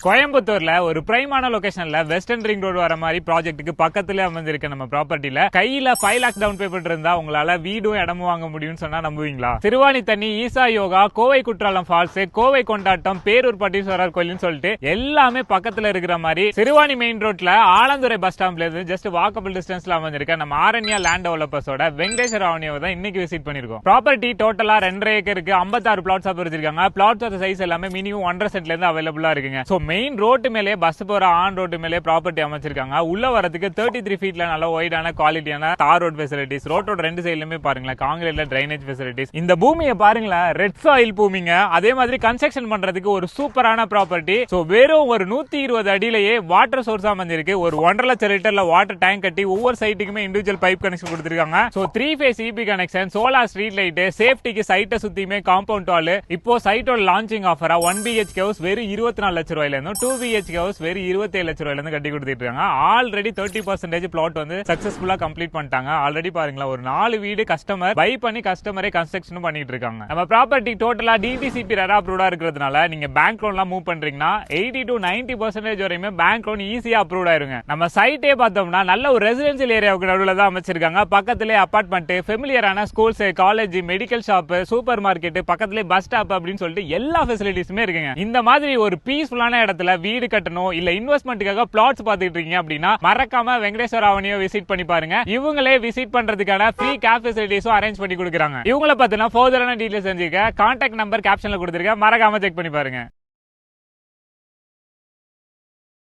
கோயம்புத்தூர்ல ஒரு பிரைமான லொகேஷன்ல western ring road வர மாதிரி ப்ராஜெக்ட்டுக்கு பக்கத்துல அமைஞ்சிருக்க நம்ம ப்ராப்பர்ட்டில கையில 5 lakhs டவுன் பேமெண்ட் இருந்தா உங்களால வீடும் இடமும் வாங்க முடியும்னு சொன்னா நம்புவீங்களா? திருவாணி தண்ணி, ஈசா யோகா, கோவை குற்றாலம் ஃபால்ஸ், கோவை கொண்டாட்டம், பேரூர் பட்டீஸ்வரர் கோயில்னு சொல்லிட்டு எல்லாமே பக்கத்துல இருக்கிற மாதிரி திருவாணி மெயின் ரோட்ல ஆலந்துறை பஸ் ஸ்டாப்ல இருந்து ஜஸ்ட் வாக்கபிள் டிஸ்டன்ஸ்ல அமைஞ்சிருக்க நம்ம ஆரண்யா லேண்ட் டெவலப்பர்ஸோட வெங்கடேஸ்வர அவனியாவை தான் இன்னைக்கு விசிட் பண்ணிருக்கோம். ப்ராப்பர்ட்டி டோட்டலா 2.5 ஏக்கருக்கு 56 பிளாட்ஸ் பிரிச்சிருக்காங்க. பிளாட்ஸோட சைஸ் எல்லாமே மினிமம் 1.5 சென்ட்ல இருந்து அவைலபிளா இருக்குங்க. சோ மெயின் ரோட்டு மேலே பஸ் போற ஆன் ரோட்டு மேலே ப்ராப்பர்ட்டி அமைச்சிருக்காங்க. உள்ள வரதுக்கு 33 ஃபீட்ல நல்ல வைடான குவாலிட்டியான தார் ரோட் ஃபெசிலிட்டிஸ், ரோட்டோட ரெண்டு சைடுலயுமே பாருங்களேன் காங்கிரீட்ல டிரைனேஜ் ஃபெசிலிட்டிஸ். இந்த பூமியை பாருங்களேன், ரெட் சாயில் பூமிங்க. அதே மாதிரி கன்ஸ்ட்ரக்ஷன் பண்றதுக்கு ஒரு சூப்பரான ப்ராப்பர்ட்டி. சோ வெறும் ஒரு 120 அடியிலேயே வாட்டர் சோர்ஸ் அமைஞ்சிருக்கு. ஒரு 1.5 லட்சம் லிட்டர்ல வாட்டர் டேங்க் கட்டி ஒவ்வொரு சைட்டுக்குமே இண்டிவிஜுவல் பைப் கனெக்ஷன் கொடுத்திருக்காங்க. So 3 face EB connection, solar street light, சேஃப்டிக்கு சைட்டை சுத்தியுமே காம்பவுண்ட் வால். இப்போ சைட்டோட லான்ச்சிங் ஆஃபரா 1 BHK ஹவுஸ் வெறும் 24 லட்சம் ரூபாயில இருந்து 2 BHK ஹவுஸ் வெறும் 27 லட்சம் ரூபாயில இருந்து கட்டி கொடுத்துட்டு இருக்காங்க. ஆல்ரெடி 30% பிளாட் வந்து சக்சஸ்ஃபுல்லா கம்ப்ளீட் பண்ணிட்டாங்க. ஆல்ரெடி பாருங்களா, ஒரு 4 வீடு கஸ்டமர் பை பண்ணி கஸ்டமரே கன்ஸ்ட்ரக்ஷன் பண்ணிட்டு இருக்காங்க. நம்ம ப்ராப்பர்ட்டி டோட்டலா DTCP ரெரா அப்ரூவ்டா இருக்கிறதுனால நீங்க பேங்க் லோன்லாம் மூவ் பண்றீங்கன்னா 80 to 90% வரையுமே பேங்க் லோன் ஈஸியா அப்ரூவ் ஆயிருங்க. நம்ம சைட்டே பார்த்தோம்னா நல்ல ஒரு ரெசிடென்சியல் ஏரியாவுக்கு நடுவுல தான் அமைச்சிருக்காங்க. பக்கத்திலே அபார்ட்மெண்ட், ஃபெமிலியரான schools, college, medical shop, super market, பக்கத்திலே பஸ் ஸ்டாப் அப்படின்னு சொல்லிட்டு எல்லா ஃபெசிலிட்டிஸுமே இருக்குங்க. இந்த மாதிரி ஒரு பீஸ்ஃபுல்லான இடத்துல வீடு கட்டணும் இல்ல இன்வெஸ்ட்மெண்ட்டுக்காக பிளாட்ஸ் பாத்துட்டு இருக்கீங்க அப்படின்னா மறக்காம வெங்கடேஸ்வர அவனியை விசிட் பண்ணி பாருங்க. இவங்களே விசிட் பண்றதுக்கான ஃப்ரீ கேப் ஃபெசிலிட்டிஸும் அரேஞ்ச் பண்ணி கொடுக்குறாங்க. இவங்கள பத்தின ஃபர்தரான டீடைல்ஸ் தெரிஞ்சுக்க கான்டாக்ட் நம்பர் கேப்ஷன்ல கொடுத்துருக்கேன், மறக்காம செக் பண்ணி பாருங்க.